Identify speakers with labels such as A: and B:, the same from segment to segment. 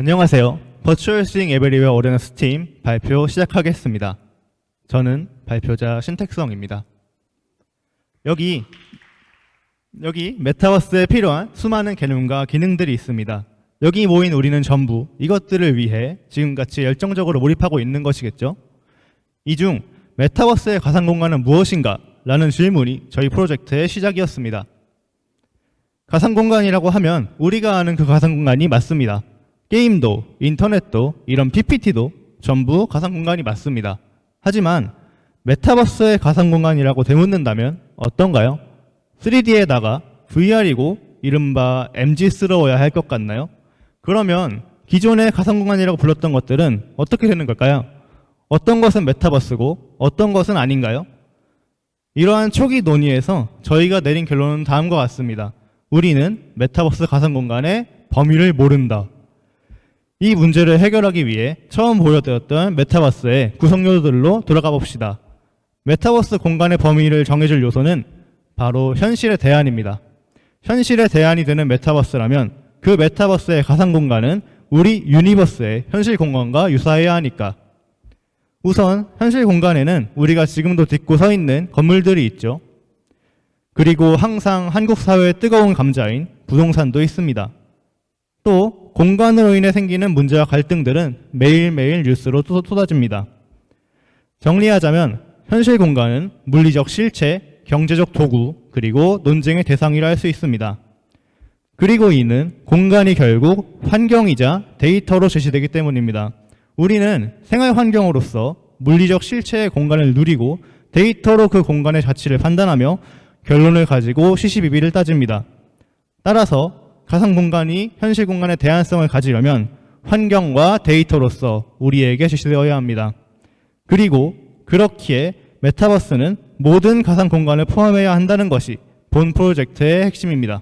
A: 안녕하세요. 버추얼 스윙 에브리웨어 오레너스 팀 발표 시작하겠습니다. 저는 발표자 신택성입니다. 여기 메타버스에 필요한 수많은 개념과 기능들이 있습니다. 여기 모인 우리는 전부 이것들을 위해 지금같이 열정적으로 몰입하고 있는 것이겠죠. 이 중 메타버스의 가상공간은 무엇인가? 라는 질문이 저희 프로젝트의 시작이었습니다. 가상공간이라고 하면 우리가 아는 그 가상공간이 맞습니다. 게임도, 인터넷도, 이런 PPT도 전부 가상공간이 맞습니다. 하지만 메타버스의 가상공간이라고 되묻는다면 어떤가요? 3D에다가 VR이고 이른바 MG스러워야 할 것 같나요? 그러면 기존의 가상공간이라고 불렀던 것들은 어떻게 되는 걸까요? 어떤 것은 메타버스고 어떤 것은 아닌가요? 이러한 초기 논의에서 저희가 내린 결론은 다음과 같습니다. 우리는 메타버스 가상공간의 범위를 모른다. 이 문제를 해결하기 위해 처음 보여드렸던 메타버스의 구성 요소들로 돌아가 봅시다. 메타버스 공간의 범위를 정해줄 요소는 바로 현실의 대안입니다. 현실의 대안이 되는 메타버스라면 그 메타버스의 가상공간은 우리 유니버스의 현실 공간과 유사해야 하니까. 우선 현실 공간에는 우리가 지금도 딛고 서 있는 건물들이 있죠. 그리고 항상 한국 사회의 뜨거운 감자인 부동산도 있습니다. 또 공간으로 인해 생기는 문제와 갈등들은 매일매일 뉴스로 쏟아집니다. 정리하자면 현실 공간은 물리적 실체, 경제적 도구, 그리고 논쟁의 대상이라 할 수 있습니다. 그리고 이는 공간이 결국 환경이자 데이터로 제시되기 때문입니다. 우리는 생활 환경으로서 물리적 실체의 공간을 누리고 데이터로 그 공간의 가치를 판단하며 결론을 가지고 시시비비를 따집니다. 따라서 가상공간이 현실 공간의 대안성을 가지려면 환경과 데이터로서 우리에게 제시되어야 합니다. 그리고 그렇기에 메타버스는 모든 가상공간을 포함해야 한다는 것이 본 프로젝트의 핵심입니다.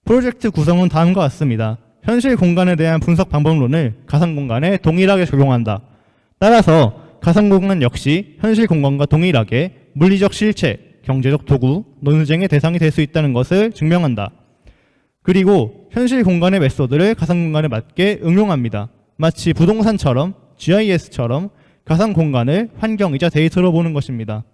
A: 프로젝트 구성은 다음과 같습니다. 현실 공간에 대한 분석 방법론을 가상공간에 동일하게 적용한다. 따라서 가상공간 역시 현실 공간과 동일하게 물리적 실체, 경제적 도구, 논쟁의 대상이 될 수 있다는 것을 증명한다. 그리고 현실 공간의 메소드를 가상공간에 맞게 응용합니다. 마치 부동산처럼 GIS처럼 가상공간을 환경이자 데이터로 보는 것입니다.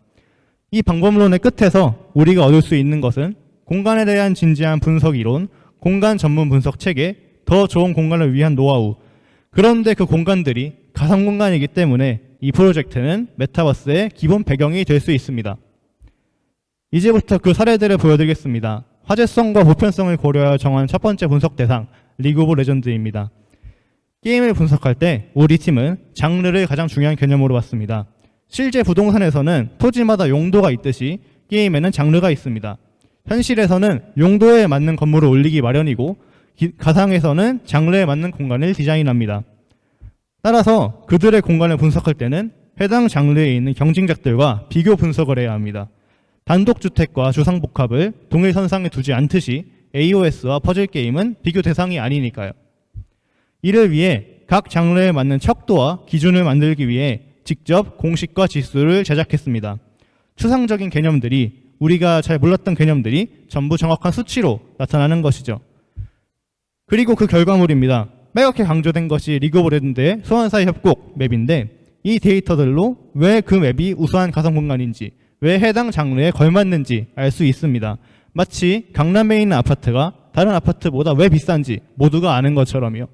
A: 이 방법론의 끝에서 우리가 얻을 수 있는 것은 공간에 대한 진지한 분석 이론, 공간 전문 분석 체계, 더 좋은 공간을 위한 노하우. 그런데 그 공간들이 가상공간이기 때문에 이 프로젝트는 메타버스의 기본 배경이 될 수 있습니다. 이제부터 그 사례들을 보여드리겠습니다. 화제성과 보편성을 고려하여 정한 첫 번째 분석 대상, 리그 오브 레전드입니다. 게임을 분석할 때 우리 팀은 장르를 가장 중요한 개념으로 봤습니다. 실제 부동산에서는 토지마다 용도가 있듯이 게임에는 장르가 있습니다. 현실에서는 용도에 맞는 건물을 올리기 마련이고 가상에서는 장르에 맞는 공간을 디자인합니다. 따라서 그들의 공간을 분석할 때는 해당 장르에 있는 경쟁작들과 비교 분석을 해야 합니다. 단독주택과 주상복합을 동일선상에 두지 않듯이 AOS와 퍼즐게임은 비교 대상이 아니니까요. 이를 위해 각 장르에 맞는 척도와 기준을 만들기 위해 직접 공식과 지수를 제작했습니다. 추상적인 개념들이 우리가 잘 몰랐던 개념들이 전부 정확한 수치로 나타나는 것이죠. 그리고 그 결과물입니다. 빨갛게 강조된 것이 리그 오브 레전드의 소환사의 협곡 맵인데 이 데이터들로 왜 그 맵이 우수한 가상공간인지 왜 해당 장르에 걸맞는지 알 수 있습니다. 마치 강남에 있는 아파트가 다른 아파트보다 왜 비싼지 모두가 아는 것처럼요.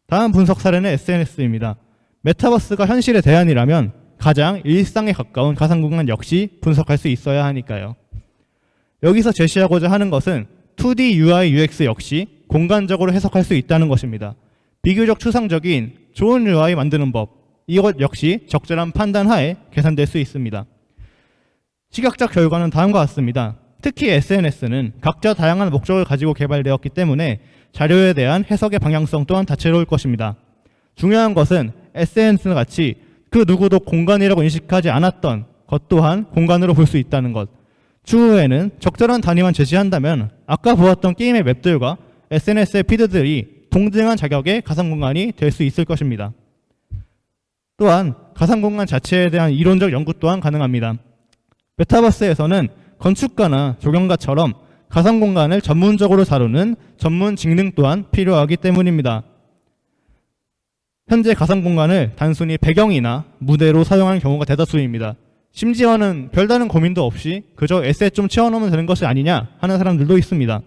A: 다음 분석 사례는 SNS입니다. 메타버스가 현실의 대안이라면 가장 일상에 가까운 가상공간 역시 분석할 수 있어야 하니까요. 여기서 제시하고자 하는 것은 2D UI UX 역시 공간적으로 해석할 수 있다는 것입니다. 비교적 추상적인 좋은 UI 만드는 법, 이것 역시 적절한 판단 하에 계산될 수 있습니다. 시각적 결과는 다음과 같습니다. 특히 SNS는 각자 다양한 목적을 가지고 개발되었기 때문에 자료에 대한 해석의 방향성 또한 다채로울 것입니다. 중요한 것은 SNS와 같이 그 누구도 공간이라고 인식하지 않았던 것 또한 공간으로 볼 수 있다는 것. 추후에는 적절한 단위만 제시한다면 아까 보았던 게임의 맵들과 SNS의 피드들이 동등한 자격의 가상공간이 될 수 있을 것입니다. 또한 가상공간 자체에 대한 이론적 연구 또한 가능합니다. 메타버스에서는 건축가나 조경가처럼 가상 공간을 전문적으로 다루는 전문 직능 또한 필요하기 때문입니다. 현재 가상 공간을 단순히 배경이나 무대로 사용하는 경우가 대다수입니다. 심지어는 별다른 고민도 없이 그저 에셋 좀 채워넣으면 되는 것이 아니냐 하는 사람들도 있습니다.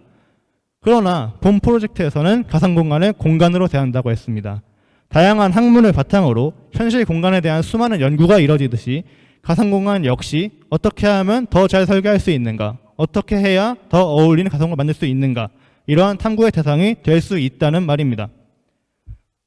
A: 그러나 본 프로젝트에서는 가상 공간을 공간으로 대한다고 했습니다. 다양한 학문을 바탕으로 현실 공간에 대한 수많은 연구가 이뤄지듯이 가상 공간 역시 어떻게 하면 더 잘 설계할 수 있는가, 어떻게 해야 더 어울리는 가상을 만들 수 있는가, 이러한 탐구의 대상이 될 수 있다는 말입니다.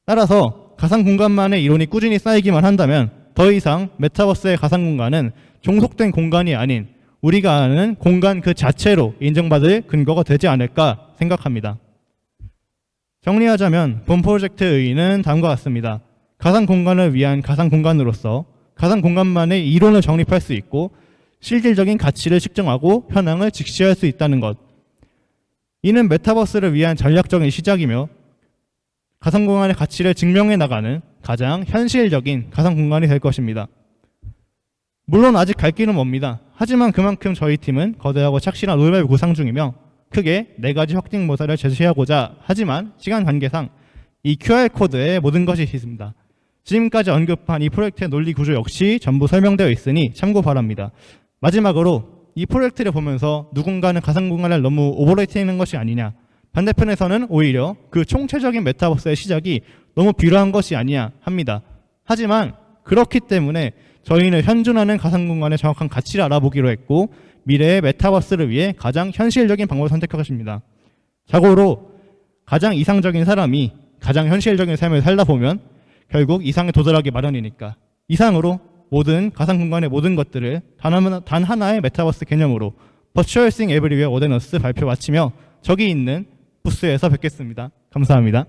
A: 따라서 가상 공간만의 이론이 꾸준히 쌓이기만 한다면 더 이상 메타버스의 가상 공간은 종속된 공간이 아닌 우리가 아는 공간 그 자체로 인정받을 근거가 되지 않을까 생각합니다. 정리하자면 본 프로젝트의 의의는 다음과 같습니다. 가상 공간을 위한 가상 공간으로서 가상 공간만의 이론을 정립할 수 있고 실질적인 가치를 측정하고 현황을 직시할 수 있다는 것. 이는 메타버스를 위한 전략적인 시작이며 가상 공간의 가치를 증명해 나가는 가장 현실적인 가상 공간이 될 것입니다. 물론 아직 갈 길은 멉니다. 하지만 그만큼 저희 팀은 거대하고 착실한 로드맵을 구상 중이며 크게 4가지 확증 모사를 제시하고자 하지만 시간 관계상 이 QR코드에 모든 것이 있습니다. 지금까지 언급한 이 프로젝트의 논리 구조 역시 전부 설명되어 있으니 참고 바랍니다. 마지막으로 이 프로젝트를 보면서 누군가는 가상 공간을 너무 오버레이팅하는 것이 아니냐, 반대편에서는 오히려 그 총체적인 메타버스의 시작이 너무 비루한 것이 아니냐 합니다. 하지만 그렇기 때문에 저희는 현존하는 가상 공간의 정확한 가치를 알아보기로 했고 미래의 메타버스를 위해 가장 현실적인 방법을 선택할 것입니다. 자고로 가장 이상적인 사람이 가장 현실적인 삶을 살다 보면 결국 이상에 도달하기 마련이니까 이상으로 모든 가상 공간의 모든 것들을 단 하나의 메타버스 개념으로 Virtual Thing Everywhere Within Us 발표 마치며 저기 있는 부스에서 뵙겠습니다. 감사합니다.